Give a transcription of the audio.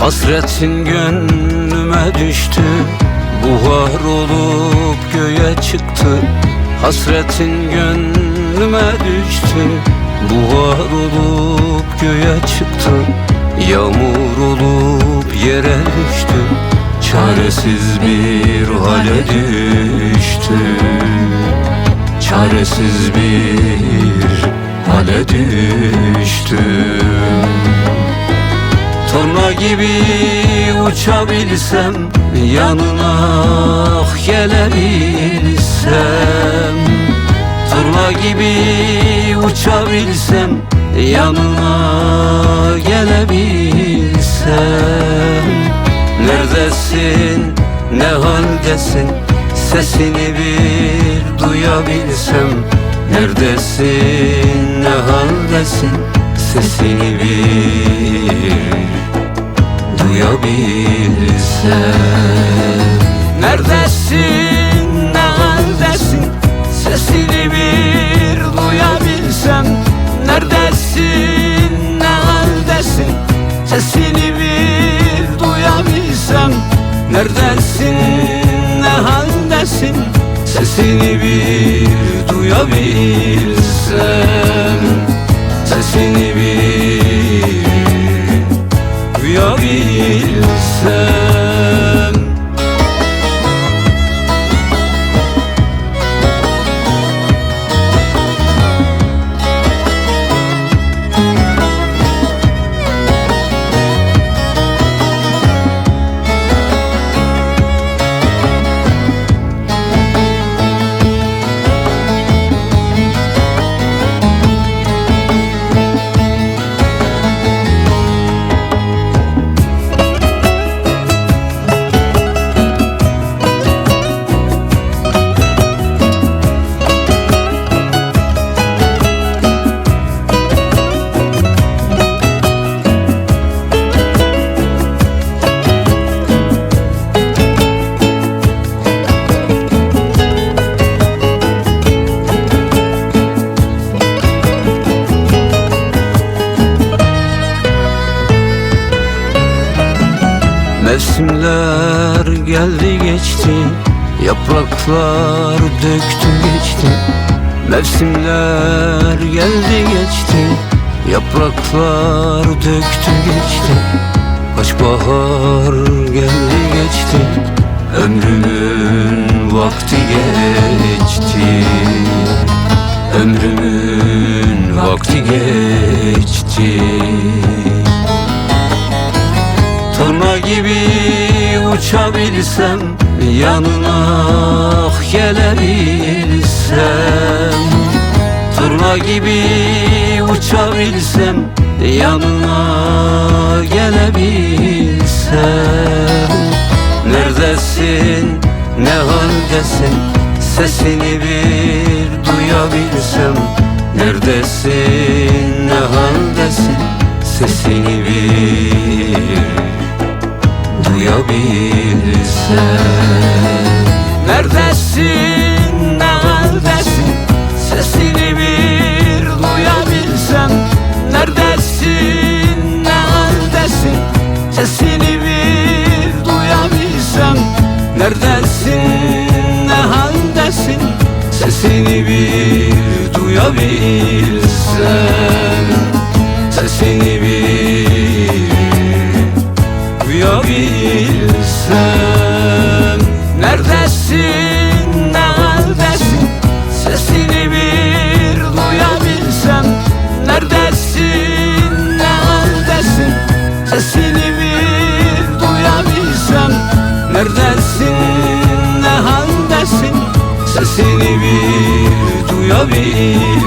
Hasretin gönlüme düştü, buhar olup göğe çıktı. Hasretin gönlüme düştü, buhar olup göğe çıktı. Yağmur olup yere düştü, çaresiz bir hale düştü. Çaresiz bir hale düştü. Torna gibi uçabilsem, yanına gelebilsem. Torna gibi uçabilsem, yanına gelebilsem. Neredesin, ne haldesin, sesini bir duyabilsem. Neredesin, ne haldesin, sesini bir duyabilsem. Neredesin, ne haldesin, sesini bir duyabilsem. Neredesin, ne haldesin, sesini bir duyabilsem. Neredesin, ne haldesin, sesini bir duyabilsem. Sesini bir duyabilsem. Mevsimler geldi geçti, yapraklar döktü geçti. Mevsimler geldi geçti, yapraklar döktü geçti. Kaç bahar geldi geçti, ömrümün vakti geçti. Ömrümün vakti geçti. Torna gibi uçabilsem, yanına gelebilsem. Torna gibi uçabilsem, yanına gelebilsem. Neredesin, ne haldesin, sesini bir duyabilsem. Neredesin, ne haldesin, sesini bir duyabilsem. Neredesin, ne haldesin, sesini bir duyabilsem. Neredesin, ne haldesin, sesini bir duyabilsem. Neredesin, ne haldesin, sesini bir duyabilsem. Sesini bir duyabilsem. Neredesin, ne haldesin, sesini bir duyabilsem. Neredesin, ne haldesin, sesini bir duyabilsem. Neredesin, ne haldesin, sesini bir duyabilsem.